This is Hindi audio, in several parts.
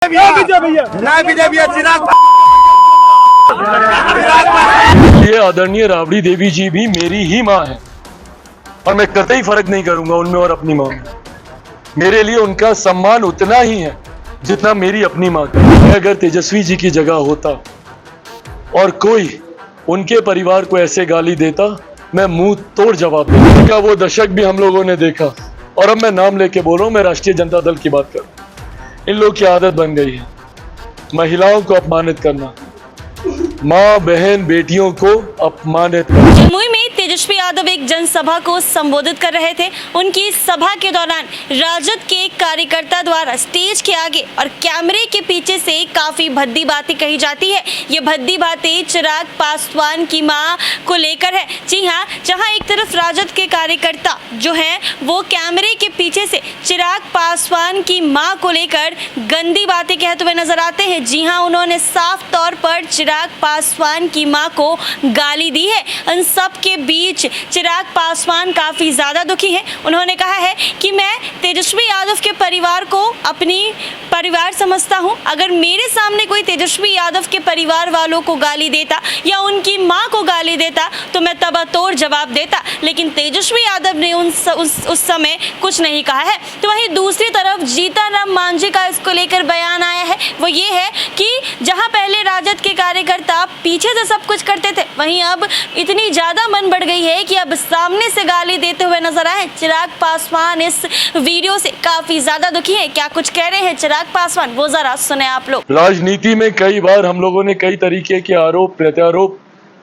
ये आदरणीय राबड़ी देवी जी भी मेरी ही माँ है और मैं कतई फर्क नहीं करूंगा उनमें और अपनी माँ में। मेरे लिए उनका सम्मान उतना ही है जितना मेरी अपनी माँ का। मैं अगर तेजस्वी जी की जगह होता और कोई उनके परिवार को ऐसे गाली देता, मैं मुंह तोड़ जवाब देता। का वो दशक भी हम लोगों ने देखा और अब मैं नाम लेके बोल रहा हूँ, मैं राष्ट्रीय जनता दल की बात कर रहा हूँ। इन लोग की आदत बन गई है महिलाओं को अपमानित करना, माँ बहन बेटियों को अपमानित करना। जमुई में तेजस्वी यादव एक जनसभा को संबोधित कर रहे थे। उनकी सभा के दौरान राजद के एक कार्यकर्ता द्वारा स्टेज के आगे और कैमरे के पीछे से काफी भद्दी बातें कही जाती है। ये भद्दी बातें चिराग पासवान की मां को लेकर है। जी हाँ, जहां एक तरफ राजद के कार्यकर्ता जो हैं वो कैमरे के पीछे से चिराग पासवान की मां को लेकर गंदी बातें कहते हुए नजर आते हैं। जी हाँ, उन्होंने साफ तौर पर चिराग पासवान की मां को गाली दी है। इन सब के बीच चिराग पासवान काफी ज्यादा दुखी हैं। उन्होंने कहा है कि मैं तेजस्वी यादव के परिवार को अपनी परिवार समझता हूं। अगर मेरे सामने कोई तेजस्वी यादव के परिवार वालों को गाली देता या उनकी मां को गाली देता तो मैं तबातोड़ जवाब देता, लेकिन तेजस्वी यादव ने उस समय कुछ नहीं कहा है। तो वहीं दूसरी तरफ जीतन राम मांझी का इसको लेकर बयान आया है। वो ये है कि जहां पहले राजद के कार्यकर्ता पीछे से सब कुछ करते थे, वहीं अब इतनी ज्यादा मन बढ़ गई है कि अब सामने से गाली देते हुए नजर आए। चिराग पासवान इस वीडियो से काफी ज्यादा दुखी है। क्या कुछ कह रहे हैं चिराग पासवान, वो जरा सुने आप लोग। राजनीति में कई बार हम लोगों ने कई तरीके के आरोप प्रत्यारोप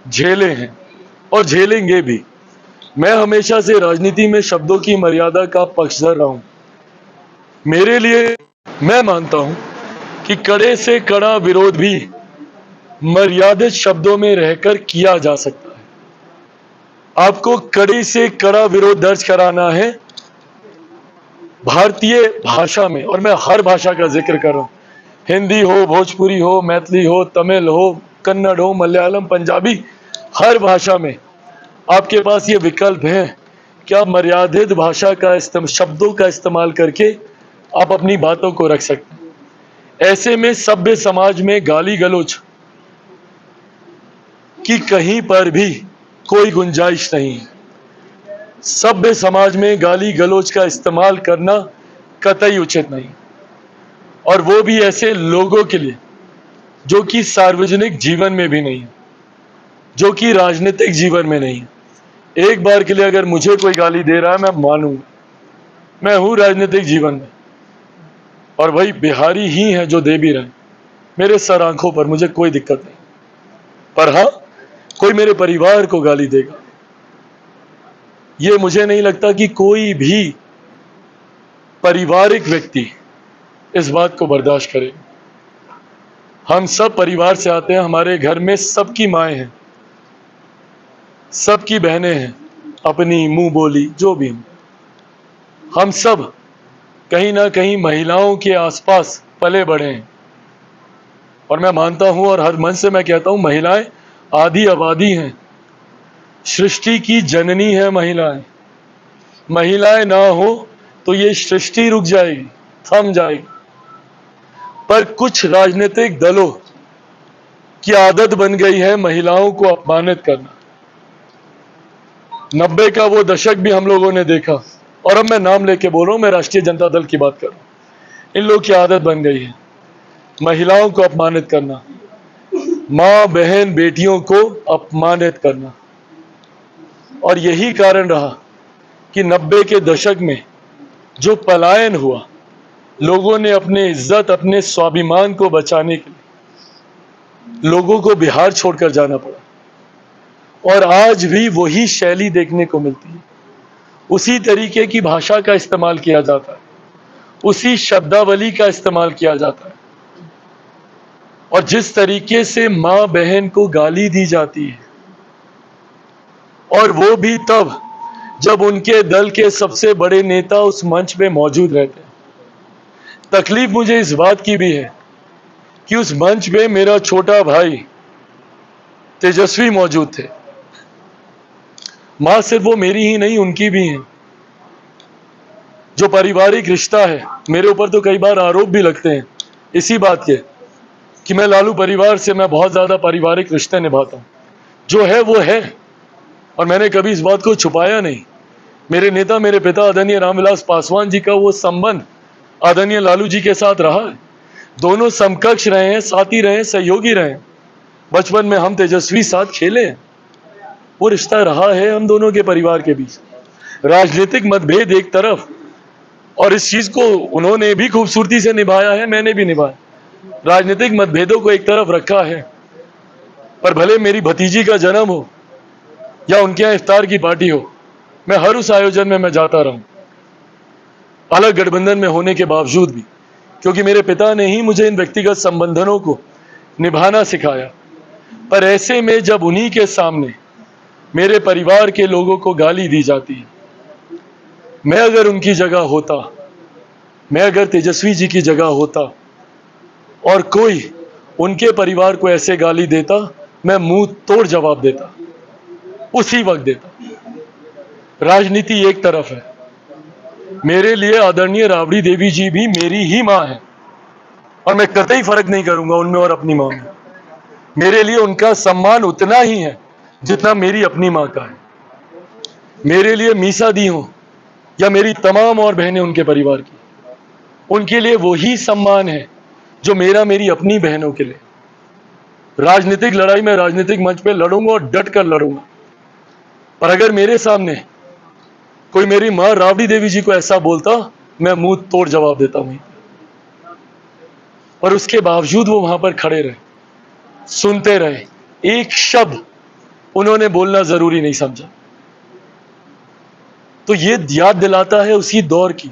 झेले हैं और झेलेंगे भी। मैं हमेशा से राजनीति में शब्दों की मर्यादा का पक्षधर रहा हूं। मेरे लिए मैं मानता हूं कि कड़े से कड़ा विरोध भी मर्यादित शब्दों में रहकर किया जा सकता है। आपको कड़ी से कड़ा विरोध दर्ज कराना है भारतीय भाषा में, और मैं हर भाषा का जिक्र कर रहा हूं, हिंदी हो, भोजपुरी हो, मैथिली हो, तमिल हो, कन्नड़ हो, मलयालम, पंजाबी, हर भाषा में आपके पास ये विकल्प है कि आप मर्यादित भाषा का शब्दों का इस्तेमाल करके आप अपनी बातों को रख सकते हैं। ऐसे में सभ्य समाज में गाली गलौज की कहीं पर भी कोई गुंजाइश नहीं है। सभ्य समाज में गाली गलौज का इस्तेमाल करना कतई उचित नहीं, और वो भी ऐसे लोगों के लिए जो कि सार्वजनिक जीवन में भी नहीं है, जो कि राजनीतिक जीवन में नहीं है। एक बार के लिए अगर मुझे कोई गाली दे रहा है, मैं मानूंगा, मैं हूं राजनीतिक जीवन में, और वही बिहारी ही हैं जो दे भी रहे, मेरे सर आंखों पर, मुझे कोई दिक्कत नहीं। पर हाँ, कोई मेरे परिवार को गाली देगा, ये मुझे नहीं लगता कि कोई भी पारिवारिक व्यक्ति इस बात को बर्दाश्त करे। हम सब परिवार से आते हैं, हमारे घर में सबकी माएँ हैं, सबकी बहनें हैं, अपनी मुंह बोली जो भी हम सब कहीं ना कहीं महिलाओं के आसपास पले बढ़े हैं। और मैं मानता हूं और हर मन से मैं कहता हूं, महिलाएं आधी आबादी हैं, सृष्टि की जननी है महिलाएं। महिलाएं ना हो तो ये सृष्टि रुक जाएगी, थम जाएगी। पर कुछ राजनीतिक दलों की आदत बन गई है महिलाओं को अपमानित करना। 90 का वो दशक भी हम लोगों ने देखा और अब मैं नाम लेके बोल रहा हूं, मैं राष्ट्रीय जनता दल की बात कर रहा हूं। इन लोग की आदत बन गई है महिलाओं को अपमानित करना, माँ बहन बेटियों को अपमानित करना। और यही कारण रहा कि 90 के दशक में जो पलायन हुआ, लोगों ने अपने इज्जत, अपने स्वाभिमान को बचाने के लिए लोगों को बिहार छोड़कर जाना पड़ा। और आज भी वही शैली देखने को मिलती है, उसी तरीके की भाषा का इस्तेमाल किया जाता है, उसी शब्दावली का इस्तेमाल किया जाता है। और जिस तरीके से माँ बहन को गाली दी जाती है, और वो भी तब जब उनके दल के सबसे बड़े नेता उस मंच पे मौजूद रहते हैं। तकलीफ मुझे इस बात की भी है कि उस मंच पे मेरा छोटा भाई तेजस्वी मौजूद थे। मां सिर्फ वो मेरी ही नहीं, उनकी भी है। जो पारिवारिक रिश्ता है, मेरे ऊपर तो कई बार आरोप भी लगते हैं इसी बात के कि मैं लालू परिवार से मैं बहुत ज़्यादा पारिवारिक रिश्ते निभाता हूँ। जो है वो है, और मैंने कभी इस बात को छुपाया नहीं। मेरे नेता, मेरे पिता आदरणीय रामविलास पासवान जी का वो संबंध आदरणीय लालू जी के साथ रहा है। दोनों समकक्ष रहे हैं, साथी रहे हैं, सहयोगी रहे हैं। बचपन में हम तेजस्वी साथ खेले हैं। वो रिश्ता रहा है हम दोनों के परिवार के बीच। राजनीतिक मतभेद एक तरफ, और इस चीज को उन्होंने भी खूबसूरती से निभाया है, मैंने भी निभाया। राजनीतिक मतभेदों को एक तरफ रखा है, पर भले मेरी भतीजी का जन्म हो या उनके यहाँ इफ्तार की पार्टी हो, मैं हर उस आयोजन में मैं जाता रहूं, अलग गठबंधन में होने के बावजूद भी, क्योंकि मेरे पिता ने ही मुझे इन व्यक्तिगत संबंधों को निभाना सिखाया। पर ऐसे में जब उन्हीं के सामने मेरे परिवार के लोगों को गाली दी जाती है, मैं अगर उनकी जगह होता, मैं अगर तेजस्वी जी की जगह होता और कोई उनके परिवार को ऐसे गाली देता, मैं मुंह तोड़ जवाब देता, उसी वक्त देता। राजनीति एक तरफ है, मेरे लिए आदरणीय राबड़ी देवी जी भी मेरी ही मां है, और मैं कतई फर्क नहीं करूंगा उनमें और अपनी मां में। मेरे लिए उनका सम्मान उतना ही है जितना मेरी अपनी मां का है। मेरे लिए मीसा दी हो या मेरी तमाम और बहनें उनके परिवार की, उनके लिए वही सम्मान है जो मेरा मेरी अपनी बहनों के लिए। राजनीतिक लड़ाई में राजनीतिक मंच पे लड़ूंगा और डट कर लड़ूंगा, पर अगर मेरे सामने कोई मेरी मां राबड़ी देवी जी को ऐसा बोलता, मैं मुंह तोड़ जवाब देता हूं। पर उसके बावजूद वो वहां पर खड़े रहे, सुनते रहे, एक शब्द उन्होंने बोलना जरूरी नहीं समझा। तो ये याद दिलाता है उसी दौर की,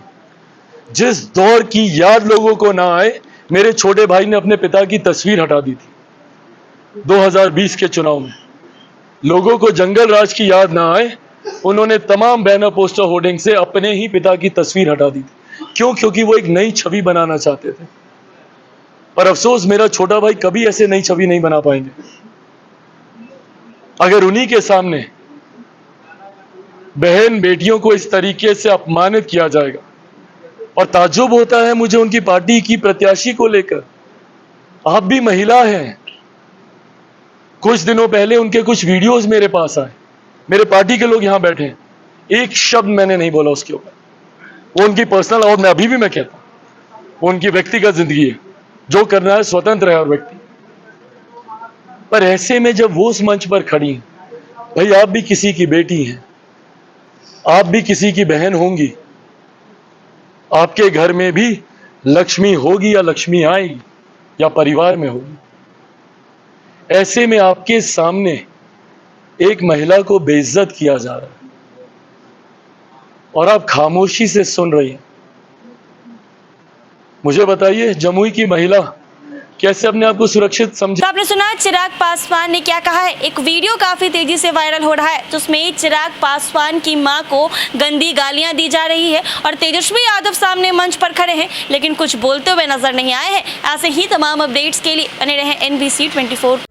जिस दौर की याद लोगों को ना आए। मेरे छोटे भाई ने अपने पिता की तस्वीर हटा दी थी 2020 के चुनाव में। लोगों को जंगल राज की याद ना आए, उन्होंने तमाम बैनर, पोस्टर, होर्डिंग से अपने ही पिता की तस्वीर हटा दी थी। क्यों? क्योंकि वो एक नई छवि बनाना चाहते थे। पर अफसोस, मेरा छोटा भाई कभी ऐसे नई छवि नहीं बना पाएंगे। अगर उन्हीं के सामने बहन बेटियों को इस तरीके से अपमानित किया जाएगा, और ताज्जुब होता है मुझे उनकी पार्टी की प्रत्याशी को लेकर। आप भी महिला हैं। कुछ दिनों पहले उनके कुछ वीडियोस मेरे पास आए, मेरे पार्टी के लोग यहां बैठे हैं, एक शब्द मैंने नहीं बोला उसके ऊपर। वो उनकी पर्सनल, और मैं अभी भी मैं कहता हूं, वो उनकी व्यक्तिगत जिंदगी है, जो करना है स्वतंत्र है हर व्यक्ति। पर ऐसे में जब वो उस मंच पर खड़ी हैं, भाई आप भी किसी की बेटी हैं, आप भी किसी की बहन होंगी, आपके घर में भी लक्ष्मी होगी या लक्ष्मी आएगी या परिवार में होगी। ऐसे में आपके सामने एक महिला को बेइज्जत किया जा रहा है और आप खामोशी से सुन रही हैं। मुझे बताइए, जमुई की महिला कैसे अपने आप को सुरक्षित समझे? तो आपने सुना चिराग पासवान ने क्या कहा है। एक वीडियो काफी तेजी से वायरल हो रहा है, तो उसमें चिराग पासवान की मां को गंदी गालियां दी जा रही है और तेजस्वी यादव सामने मंच पर खड़े हैं, लेकिन कुछ बोलते हुए नजर नहीं आए हैं। ऐसे ही तमाम अपडेट्स के लिए बने रहें NBC 24